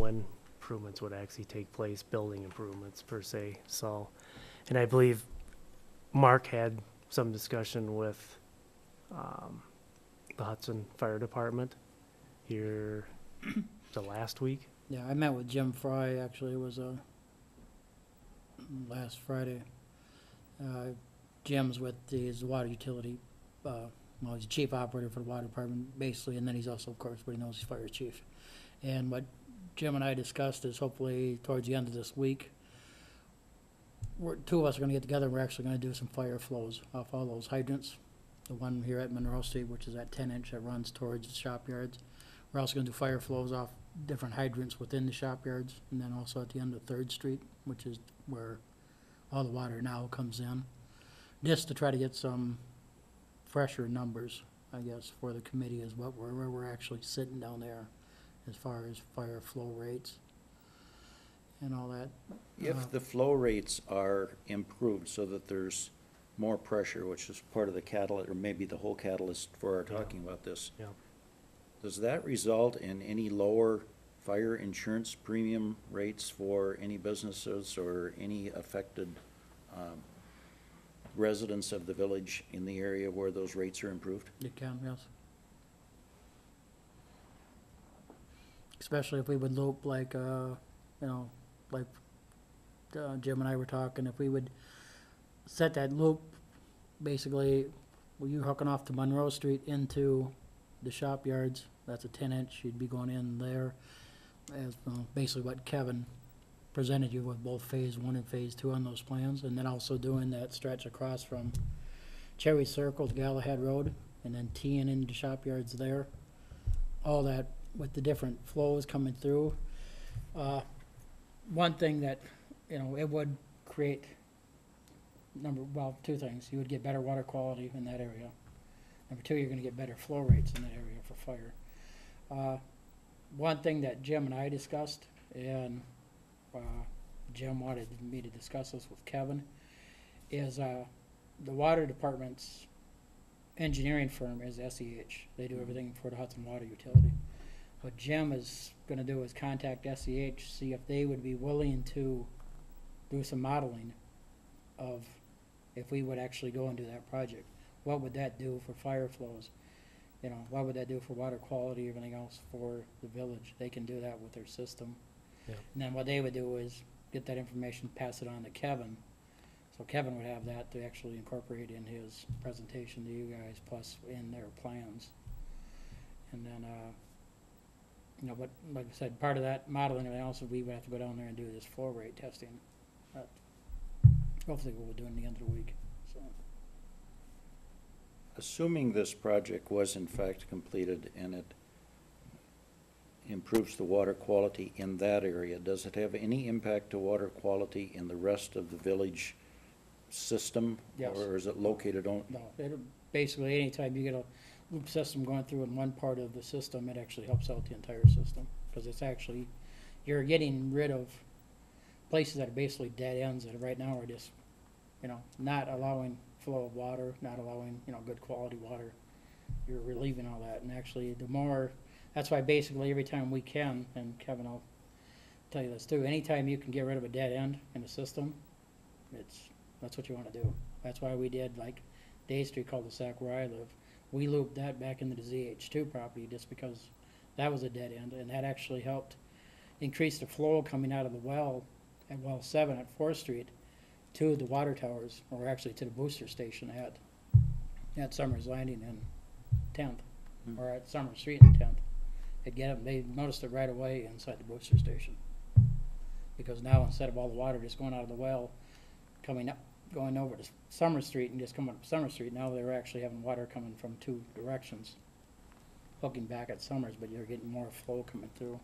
when improvements would actually take place, building improvements per se. So, and I believe Mark had some discussion with the Hudson Fire Department here the last week. Yeah, I met with Jim Fry, actually, it was last Friday. Jim's with his water utility, well, he's chief operator for the water department, basically, and then he's also, of course, what he knows, he's fire chief. And what Jim and I discussed is hopefully towards the end of this week, two of us are gonna get together, we're actually gonna do some fire flows off all those hydrants. The one here at Monroe Street, which is that 10-inch that runs towards the shop yards. We're also gonna do fire flows off different hydrants within the shop yards, and then also at the end of 3rd Street, which is where all the water now comes in. Just to try to get some fresher numbers, I guess, for the committee is where we're actually sitting down there as far as fire flow rates and all that. If the flow rates are improved so that there's more pressure, which is part of the catalyst, or maybe the whole catalyst for our talking about this, Yeah. does that result in any lower fire insurance premium rates for any businesses or any affected residents of the village in the area where those rates are improved? It can, yes. Especially if we would loop like, like Jim and I were talking, if we would set that loop, basically, where you're hooking off to Monroe Street into the shop yards, that's a 10-inch, you'd be going in there, as basically what Kevin presented you with both phase 1 and phase 2 on those plans, and then also doing that stretch across from Cherry Circle to Galahad Road, and then teeing into shop yards there. All that with the different flows coming through. One thing that, it would create two things. You would get better water quality in that area. Number two, you're gonna get better flow rates in that area for fire. One thing that Jim and I discussed, and Jim wanted me to discuss this with Kevin, is the water department's engineering firm is SEH. They do everything for the Hudson Water Utility. What Jim is going to do is contact SEH, see if they would be willing to do some modeling of if we would actually go and do that project. What would that do for fire flows? What would that do for water quality, everything else for the village? They can do that with their system. Yeah. And then what they would do is get that information, pass it on to Kevin. So Kevin would have that to actually incorporate in his presentation to you guys, plus in their plans. And then, but like I said, part of that modeling and also we would have to go down there and do this flow rate testing. Hopefully we'll do it in the end of the week. So. Assuming this project was in fact completed and it improves the water quality in that area, does it have any impact to water quality in the rest of the village system? Yes. Or is it located on? No, basically anytime you get a loop system going through in one part of the system, it actually helps out the entire system. Because it's actually, you're getting rid of places that are basically dead ends that right now are just, not allowing flow of water, not allowing, good quality water. You're relieving all that. And actually that's why basically every time we can, and Kevin will tell you this too, anytime you can get rid of a dead end in the system, that's what you want to do. That's why we did like Day Street cul-de-sac where I live. We looped that back into the ZH2 property just because that was a dead end, and that actually helped increase the flow coming out of the well at well 7 at 4th Street to the water towers, or actually to the booster station at Summers Landing and 10th, or at Summers Street and 10th. They noticed it right away inside the booster station. Because now instead of all the water just going out of the well, going over to Summer Street and just coming up Summer Street, now they're actually having water coming from 2 directions, hooking back at Summers, but you're getting more flow coming through.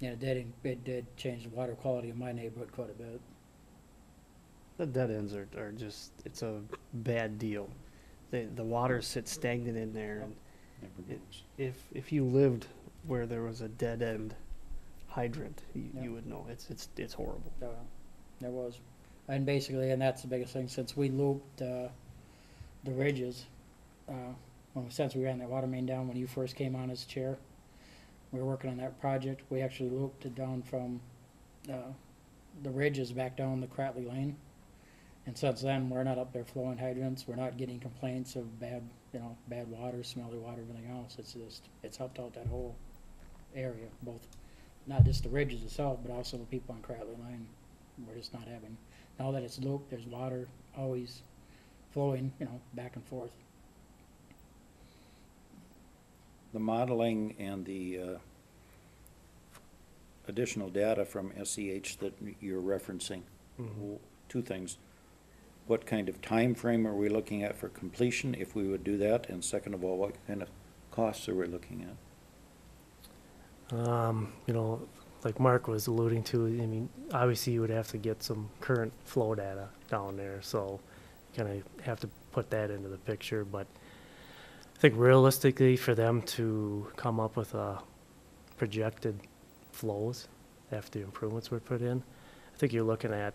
Yeah, it did change the water quality in my neighborhood quite a bit. The dead ends are just, it's a bad deal. The water sits stagnant in there, and if you lived where there was a dead end hydrant, you would know it's horrible. There was, and basically, and that's the biggest thing, since we looped the ridges, since we ran that water main down when you first came on as chair, we were working on that project. We actually looped it down from, the ridges back down the Cratley Lane. And since then, we're not up there flowing hydrants, we're not getting complaints of bad, bad water, smelly water, everything else. It's helped out that whole area, both, not just the ridges itself, but also the people on Cratley Lane. We're just not having, now that it's looped, there's water always flowing, back and forth. The modeling and the additional data from SEH that you're referencing, two things. What kind of time frame are we looking at for completion if we would do that? And second of all, what kind of costs are we looking at? Like Mark was alluding to, I mean, obviously you would have to get some current flow data down there, so kind of have to put that into the picture. But I think realistically, for them to come up with a projected flows after the improvements were put in, I think you're looking at,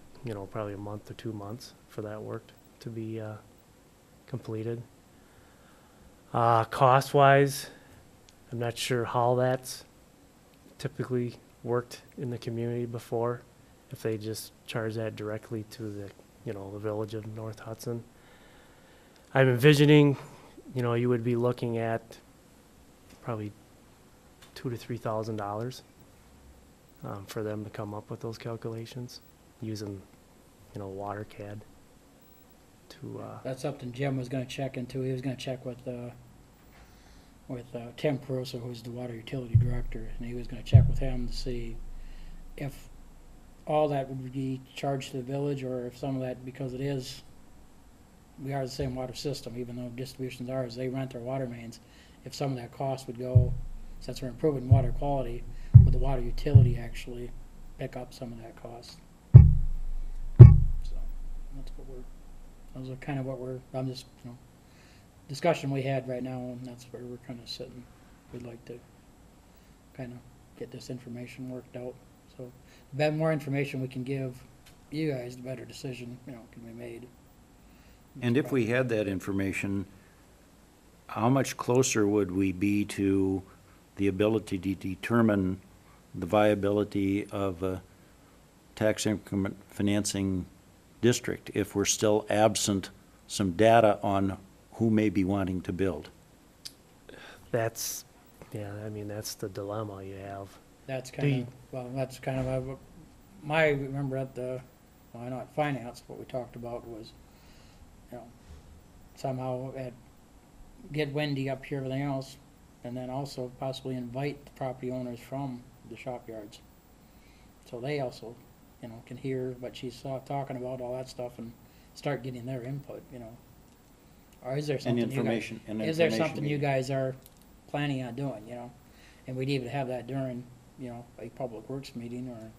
probably a month or 2 months for that work to be completed. Cost-wise, I'm not sure how that's typically worked in the community before, if they just charge that directly to the, the village of North Hudson. I'm envisioning, you would be looking at probably $2,000 to $3,000 for them to come up with those calculations using, WaterCAD to. That's something Jim was gonna check into. He was gonna check with Tim Caruso, who's the water utility director, and he was gonna check with him to see if all that would be charged to the village, or if some of that, because we are the same water system, even though distribution's ours, they rent our water mains. If some of that cost would go, since we're improving water quality, would the water utility actually pick up some of that cost? So, that's those are kind of I'm just, discussion we had right now, and that's where we're kind of sitting. We'd like to kind of get this information worked out. So the more information we can give you guys, the better decision, can be made. And if we had that information, how much closer would we be to the ability to determine the viability of a tax increment financing district if we're still absent some data on who may be wanting to build? That's the dilemma you have. That's kind of, my, remember at not finance, what we talked about was, somehow get Wendy up here, everything else, and then also possibly invite the property owners from the shop yards. So they also, can hear what she's talking about, all that stuff, and start getting their input, Or is there something you guys are planning on doing, And we'd even have that during, a public works meeting or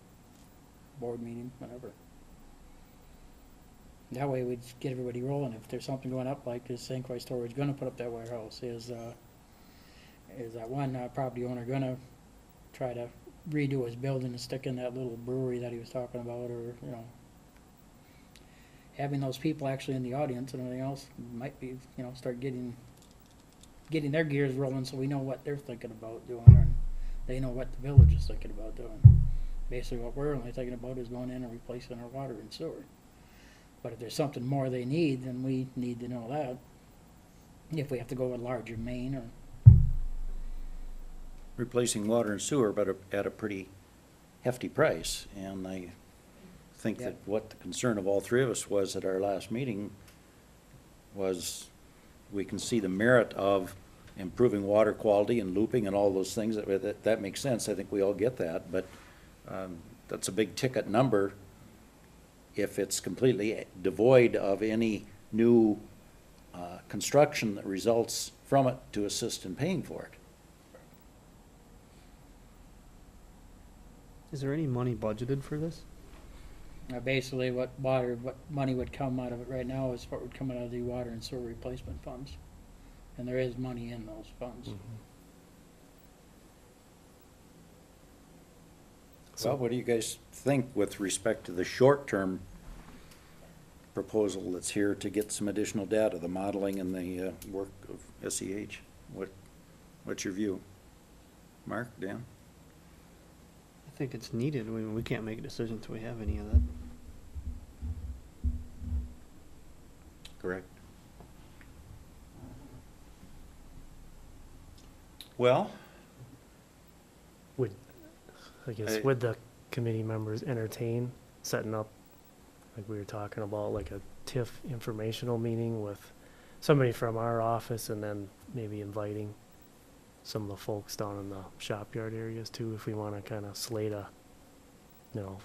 board meeting, whatever. That way we'd get everybody rolling. If there's something going up, like this St. Croix storage gonna put up that warehouse, is that one property owner gonna try to redo his building and stick in that little brewery that he was talking about, or, having those people actually in the audience and everything else might be, start getting their gears rolling, so we know what they're thinking about doing, and they know what the village is thinking about doing. Basically, what we're only thinking about is going in and replacing our water and sewer. But if there's something more they need, then we need to know that. If we have to go with larger main or. Replacing water and sewer, but at a pretty hefty price. And I think that what the concern of all three of us was at our last meeting was we can see the merit of improving water quality and looping and all those things. That makes sense. I think we all get that. But that's a big ticket number if it's completely devoid of any new construction that results from it to assist in paying for it. Is there any money budgeted for this? Basically, what money would come out of it right now is what would come out of the water and sewer replacement funds. And there is money in those funds. Well, what do you guys think with respect to the short-term proposal that's here to get some additional data, the modeling and the work of SEH? What's your view? Mark, Dan? I think it's needed. We can't make a decision until we have any of that. Correct. Well, Would, I guess, I- would the committee members entertain setting up, like we were talking about, like a TIF informational meeting with somebody from our office and then maybe inviting some of the folks down in the shopyard areas too, if we want to kind of slate a,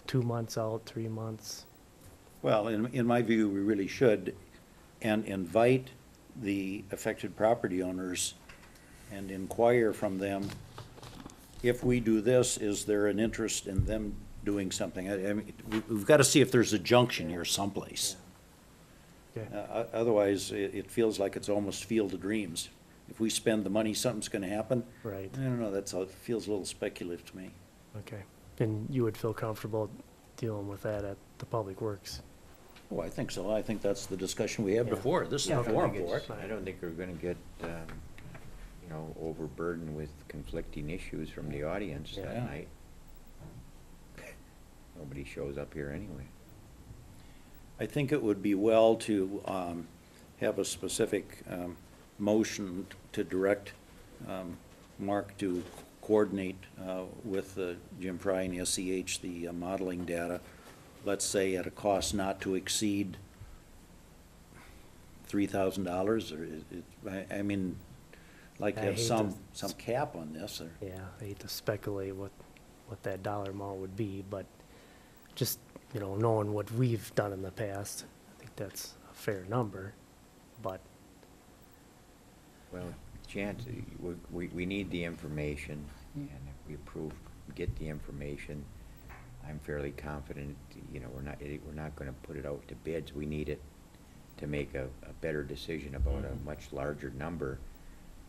2 months out, 3 months? well, in my view, we really should, and invite the affected property owners and inquire from them, if we do this, is there an interest in them doing something? I mean, we've got to see if there's a junction here someplace. Okay, Otherwise, it feels like it's almost field of dreams. If we spend the money, something's gonna happen. right, I don't know, it feels a little speculative to me. okay. And you would feel comfortable dealing with that at the Public Works? Oh, I think so. I think that's the discussion we had Yeah. before. This is Yeah, the I don't forum think for it's- it. I don't think we're gonna get, overburdened with conflicting issues from the audience Yeah. that night. Nobody shows up here anyway. I think it would be well to have a specific motion to direct Mark to coordinate with Jim Fry and SEH the modeling data, let's say at a cost not to exceed $3,000, or I mean, like to I have hate some to- cap on this, or. Yeah, I hate to speculate what that dollar amount would be, but just, knowing what we've done in the past, I think that's a fair number, but, Well, chance, we need the information, and if we approve, get the information, I'm fairly confident, we're not gonna put it out to bids. We need it to make a better decision about a much larger number.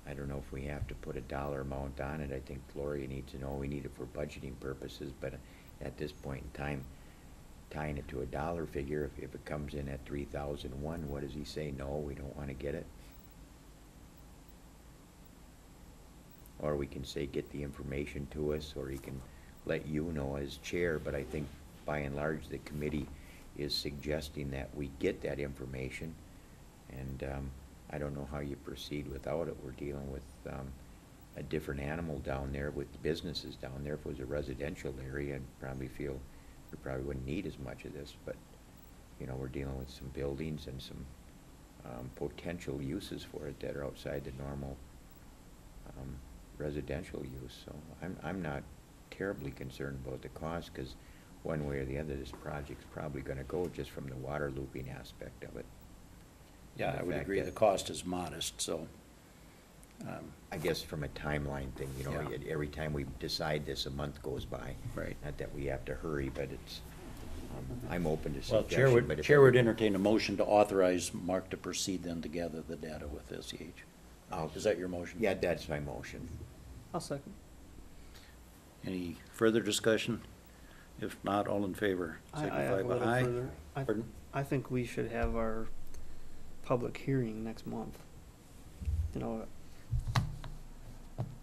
I don't know if we have to put a dollar amount on it. I think Gloria needs to know we need it for budgeting purposes, but at this point in time, tying it to a dollar figure, if it comes in at 3,001, what does he say? No, we don't wanna get it? Or we can say, get the information to us, or he can let you know as chair, but I think by and large, the committee is suggesting that we get that information. And, I don't know how you proceed without it. We're dealing with, a different animal down there with businesses down there. If it was a residential area, I'd probably feel we probably wouldn't need as much of this, but, we're dealing with some buildings and some, potential uses for it that are outside the normal, residential use. So I'm not terribly concerned about the cost, because one way or the other, this project's probably gonna go just from the water looping aspect of it. Yeah, And I the would fact agree, that- the cost is modest, so. I guess from a timeline thing, Yeah. every time we decide this, a month goes by. Right. Not that we have to hurry, but it's, I'm open to Well, suggestion, but if. Chair would entertain a motion to authorize Mark to proceed then to gather the data with SEH. Is that your motion? Yeah, that's my motion. I'll second. Any further discussion? If not, all in favor, I signify have a by little aye. further. Pardon? I think we should have our public hearing next month.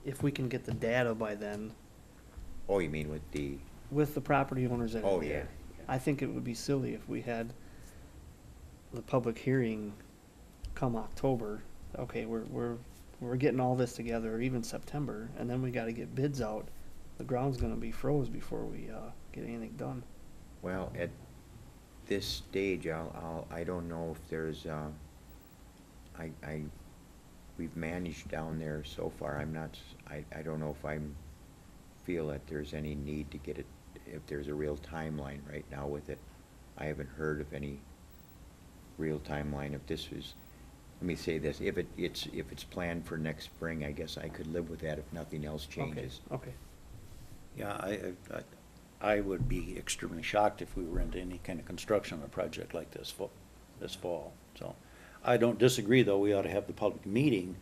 If we can get the data by then, Oh, you mean with the, with the property owners that oh, are yeah. there. I think it would be silly if we had the public hearing come October. Okay, we're getting all this together, or even September, and then we gotta get bids out. The ground's gonna be froze before we, get anything done. Well, at this stage, I don't know if there's, we've managed down there so far. I don't know if feel that there's any need to get it, if there's a real timeline right now with it. I haven't heard of any real timeline. If this is, let me say this, if it's planned for next spring, I guess I could live with that if nothing else changes. Okay. Yeah, I would be extremely shocked if we were into any kind of construction on a project like this fall. So, I don't disagree, though, we ought to have the public meeting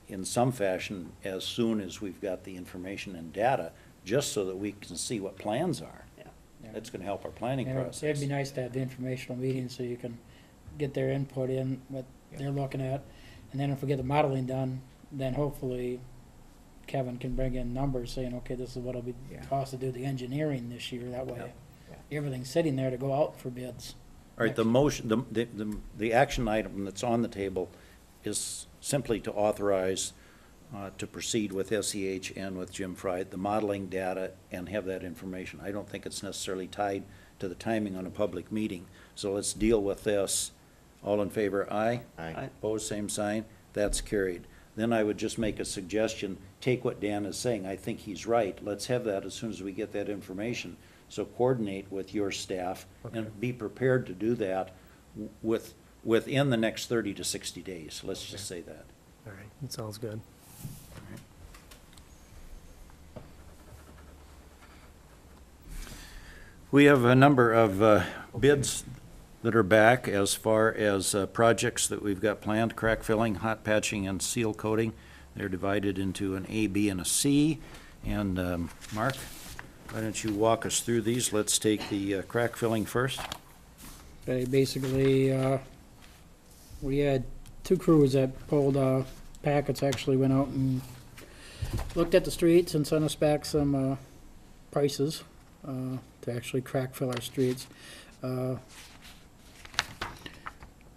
in some fashion as soon as we've got the information and data, just so that we can see what plans are. Yeah. That's gonna help our planning Yeah, process. it'd be nice to have the informational meeting so you can get their input in, what they're looking at. And then if we get the modeling done, then hopefully Kevin can bring in numbers saying, okay, this is what it'll be Yeah. cost to do the engineering this year, that way. Yeah. Everything's sitting there to go out for bids. All right, the motion, the action item that's on the table is simply to authorize to proceed with SEH and with Jim Fry, the modeling data, and have that information. I don't think it's necessarily tied to the timing on a public meeting. So let's deal with this. All in favor, aye? Aye. Opposed, same sign. That's carried. Then I would just make a suggestion, take what Dan is saying. I think he's right. Let's have that as soon as we get that information. So coordinate with your staff and be prepared to do that within the next 30 to 60 days. Let's just say that. All right, that sounds good. We have a number of bids that are back as far as projects that we've got planned, crack filling, hot patching, and seal coating. They're divided into an A, B, and a C. And Mark, why don't you walk us through these? Let's take the crack filling first. Okay, basically, we had two crews that pulled, packets, actually went out and looked at the streets and sent us back some, prices, to actually crack fill our streets. What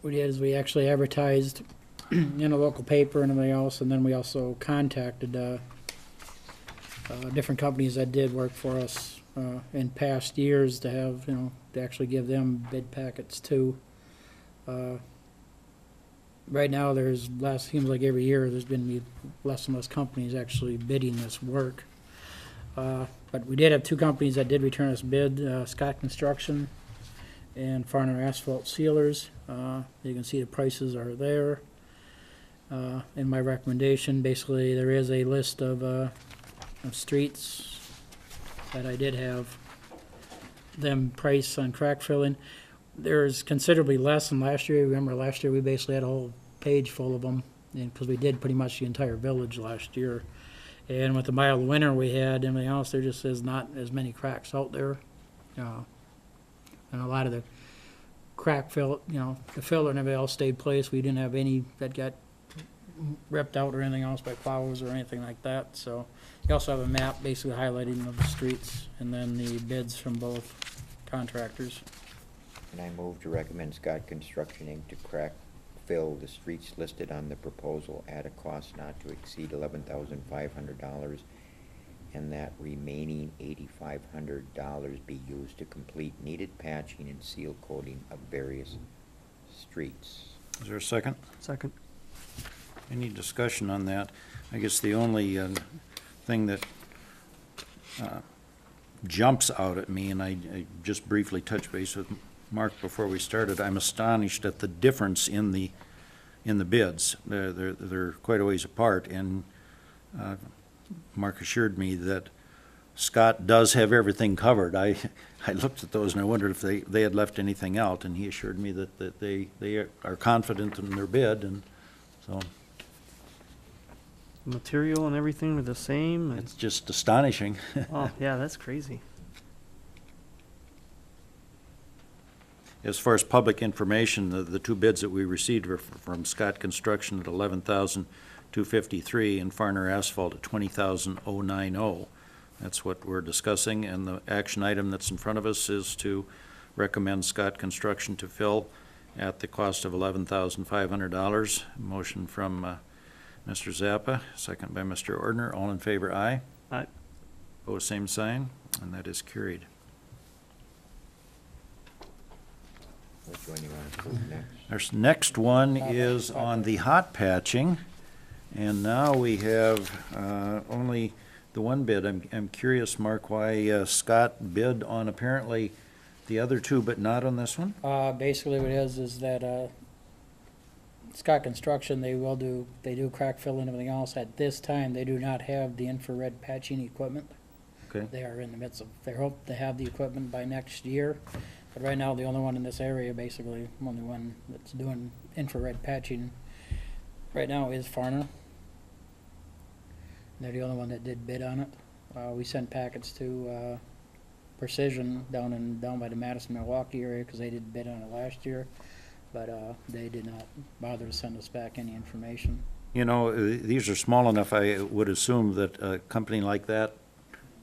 we did is we actually advertised in a local paper and everything else, and then we also contacted, different companies that did work for us, in past years to have, you know, to actually give them bid packets too. Right now, there's less, seems like every year, there's been less and less companies actually bidding this work. But we did have two companies that did return us bid, Scott Construction and Farner Asphalt Sealers. You can see the prices are there. In my recommendation, basically, there is a list of streets that I did have them price on crack filling. There's considerably less than last year. Remember, last year we basically had a whole page full of them, because we did pretty much the entire village last year. And with the mild winter we had, everything else, there just is not as many cracks out there. And a lot of the crack fill, you know, the filler and everything else stayed placed. We didn't have any that got ripped out or anything else by plows or anything like that. So you also have a map basically highlighting of the streets and then the bids from both contractors. And I move to recommend Scott Construction Inc. to crack fill the streets listed on the proposal at a cost not to exceed $11,500, and that remaining $8,500 be used to complete needed patching and seal coating of various streets. Is there a second? Second. Any discussion on that? I guess the only thing that jumps out at me, and I just briefly touched base with Mark before we started, I'm astonished at the difference in the bids. They're quite a ways apart, and Mark assured me that Scott does have everything covered. I looked at those and I wondered if they had left anything out, and he assured me that they are confident in their bid, and so Material and everything are the same. it's just astonishing. Oh, yeah, that's crazy. As far as public information, the two bids that we received were from Scott Construction at $11,253 and Farner Asphalt at $20,090. That's what we're discussing, and the action item that's in front of us is to recommend Scott Construction to fill at the cost of $11,500. Motion from Mr. Zappa, second by Mr. Ordner. All in favor, aye. Aye. Opposed, same sign, and that is carried. Which one you want to approve next? Our next one is on the hot patching, and now we have only the one bid. I'm curious, Mark, why Scott bid on apparently the other two, but not on this one? Basically what it is that, Scott Construction, they do crack fill and everything else. At this time, they do not have the infrared patching equipment. Okay. They are in the midst of, they hope to have the equipment by next year. But right now, the only one in this area, basically, only one that's doing infrared patching right now is Farner. They're the only one that did bid on it. We sent packets to, Precision down by the Madison, Milwaukee area, because they did bid on it last year. But, they did not bother to send us back any information. You know, these are small enough, I would assume that a company like that,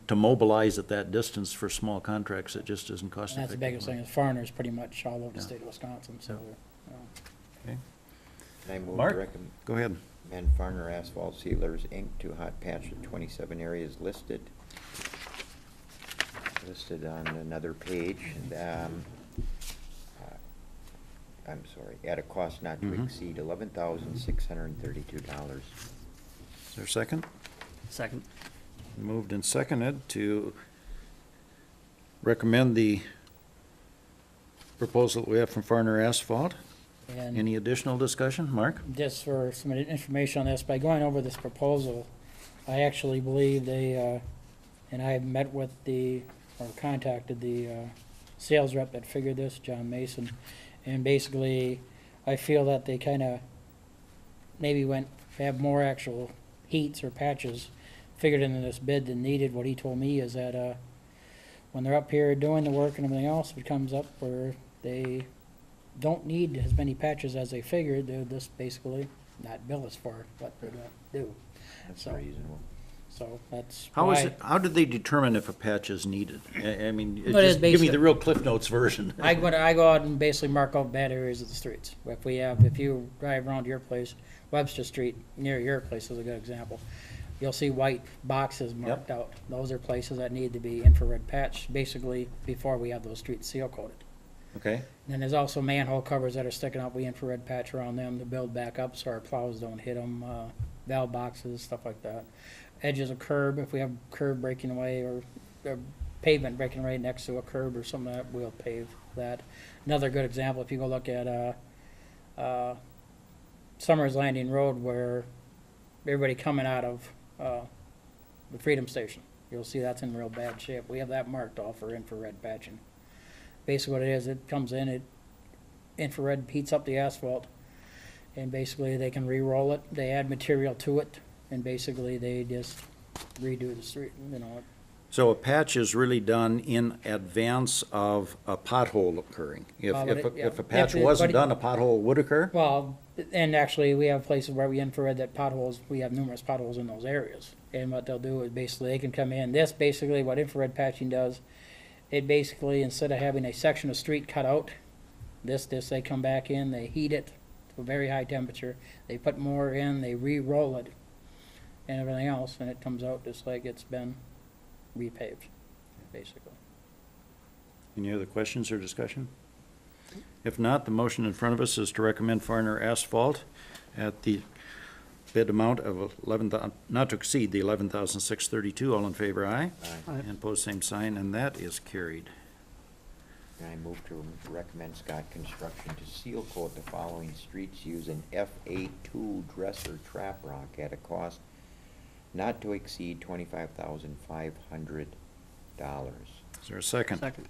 to mobilize at that distance for small contracts, it just isn't cost And that's effective. the biggest thing, is foreigners pretty much all over the Yeah. state of Wisconsin, so. Yeah. uh, Okay, And I move Mark? to recommend go ahead. Farner Asphalt Sealers, Inc. to hot patch the 27 areas listed on another page, and, I'm sorry, at a cost not to Mhm. exceed $11,632. Is there a second? Second. Moved and seconded to recommend the proposal that we have from Farner Asphalt. And Any additional discussion? Mark? just for some information on this, by going over this proposal, I actually believe they, and I met with or contacted the sales rep that figured this, John Mason, and basically, I feel that they kind of maybe have more actual heats or patches figured into this bid than needed. What he told me is that, when they're up here doing the work and everything else, if it comes up where they don't need as many patches as they figured, they'll just basically not bill us for what they're gonna do. That's So- reasonable. So that's How is why it, how did they determine if a patch is needed? I mean, Well, it is just give me basic. the real Cliff Notes version. I go out and basically mark out bad areas of the streets. If you drive around your place, Webster Street, near your place is a good example. You'll see white boxes marked out. Those are places that need to be infrared patched, basically, before we have those streets seal coated. Okay, And then there's also manhole covers that are sticking up. We infrared patch around them to build back up so our plows don't hit them, valve boxes, stuff like that. Edges of curb, if we have curb breaking away or pavement breaking away next to a curb or something like that, we'll pave that. Another good example, if you go look at, Summers Landing Road where everybody coming out of, the Freedom Station, you'll see that's in real bad shape. We have that marked off for infrared patching. Basically what it is, it comes in, it infrared heats up the asphalt, and basically they can re-roll it, they add material to it, and basically they just redo the street, you know. so a patch is really done in advance of a pothole occurring. If But if it- yeah. if a patch If it- wasn't but it- done, a pothole would occur? Well, and actually, we have places where we infrared that potholes, we have numerous potholes in those areas. And what they'll do is basically, they can come in, this basically, what infrared patching does, it basically, instead of having a section of street cut out, they come back in, they heat it to a very high temperature, they put more in, they re-roll it, and everything else, and it comes out just like it's been repaved, basically. Any other questions or discussion? If not, the motion in front of us is to recommend Farner Asphalt at the bid amount of not to exceed the 11,632. All in favor, aye? Aye. And pose same sign, and that is carried. And I move to recommend Scott Construction to seal coat the following streets using FA2 dresser trap rock at a cost not to exceed $25,500. Is there a second? Second.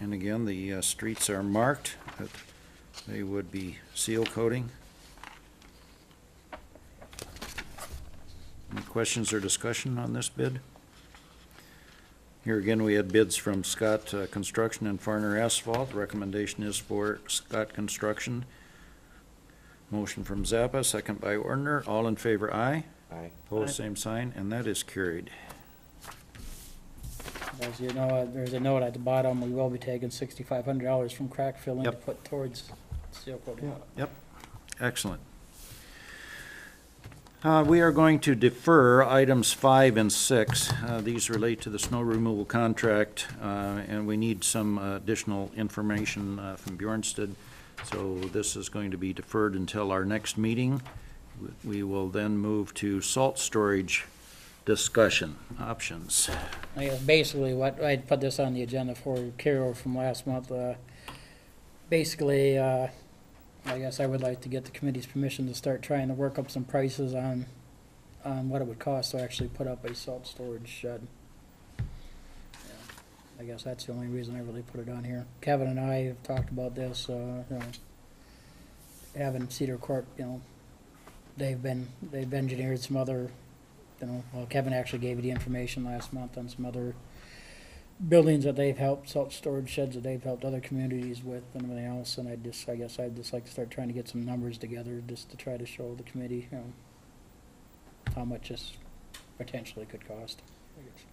And again, the streets are marked, that they would be seal coating. Any questions or discussion on this bid? Here again, we had bids from Scott Construction and Farner Asphalt. The recommendation is for Scott Construction. Motion from Zappa, second by Ordner. All in favor, aye. Aye. Opposed, same sign, and that is carried. As you know, there's a note at the bottom, we will be taking $6,500 from crack filling to Yep. put towards seal coating. Yep, excellent. We are going to defer items 5 and 6. These relate to the snow removal contract, and we need some additional information from Bjornsted. So this is going to be deferred until our next meeting. We will then move to salt storage discussion options. I guess basically what, I'd put this on the agenda for carryover from last month. Basically, I guess I would like to get the committee's permission to start trying to work up some prices on what it would cost to actually put up a salt storage shed. Yeah, I guess that's the only reason I really put it on here. Kevin and I have talked about this, you know, having Cedar Court, you know, they've engineered some other, you know, well, Kevin actually gave you the information last month on some other buildings that they've helped, self-storage sheds that they've helped other communities with and everything else, and I guess I'd just like to start trying to get some numbers together, just to try to show the committee, you know, how much this potentially could cost, I guess.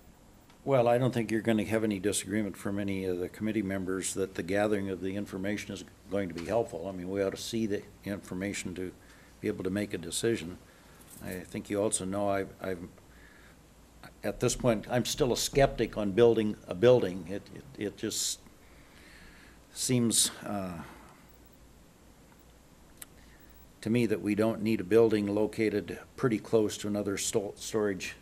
Well, I don't think you're gonna have any disagreement from any of the committee members that the gathering of the information is going to be helpful. I mean, we ought to see the information to be able to make a decision. I think you also know I've, at this point, I'm still a skeptic on building a building. It just seems, to me that we don't need a building located pretty close to another storage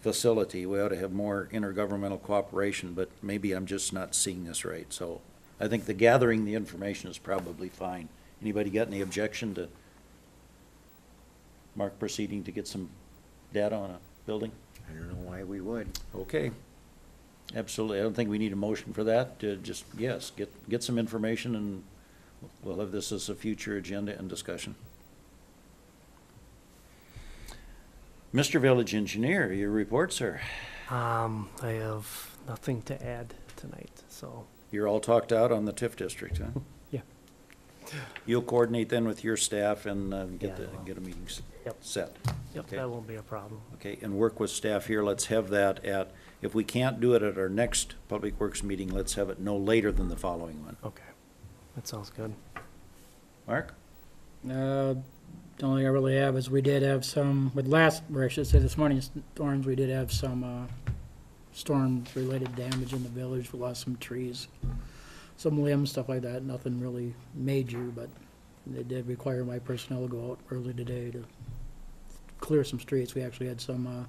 facility. We ought to have more intergovernmental cooperation, but maybe I'm just not seeing this right. So I think the gathering the information is probably fine. Anybody got any objection to Mark proceeding to get some data on a building? I don't know why we would. Okay. Absolutely. I don't think we need a motion for that. Just, yes, get some information and we'll have this as a future agenda and discussion. Mr. Village Engineer, your report, sir. I have nothing to add tonight, so, You're all talked out on the TIF district, huh? yeah. You'll coordinate then with your staff and Yeah, I will. get a meeting Yep. set. Yep, Okay. that won't be a problem. Okay, and work with staff here. Let's have that at, if we can't do it at our next Public Works meeting, let's have it no later than the following one. Okay, that sounds good. Mark? The only thing I really have is we did have some, or I should say this morning's storms, we did have some, storm-related damage in the village. We lost some trees, some limbs, stuff like that. Nothing really major, but it did require my personnel to go out early today to clear some streets. We actually had some,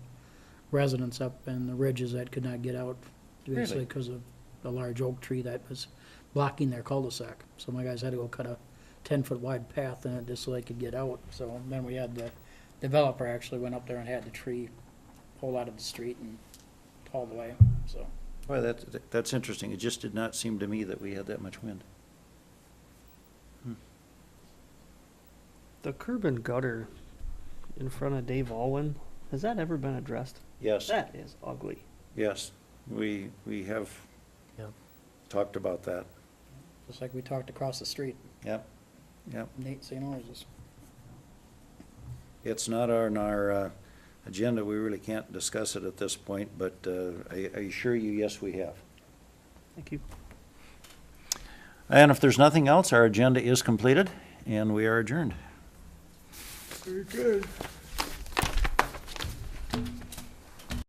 residents up in the ridges that could not get out, basically Really? because of a large oak tree that was blocking their cul-de-sac. So my guys had to go cut a 10-foot wide path in it just so they could get out. So then we had the developer actually went up there and had the tree pulled out of the street and hauled away, so. Well, that's interesting. It just did not seem to me that we had that much wind. The curb and gutter in front of Dave Alwyn, has that ever been addressed? Yes, That is ugly. yes, we have Yep. talked about that. Just like we talked across the street, Yep, yep. Nate St. Ors's. It's not on our agenda. We really can't discuss it at this point, but I assure you, yes, we have. Thank you. And if there's nothing else, our agenda is completed and we are adjourned. Very good.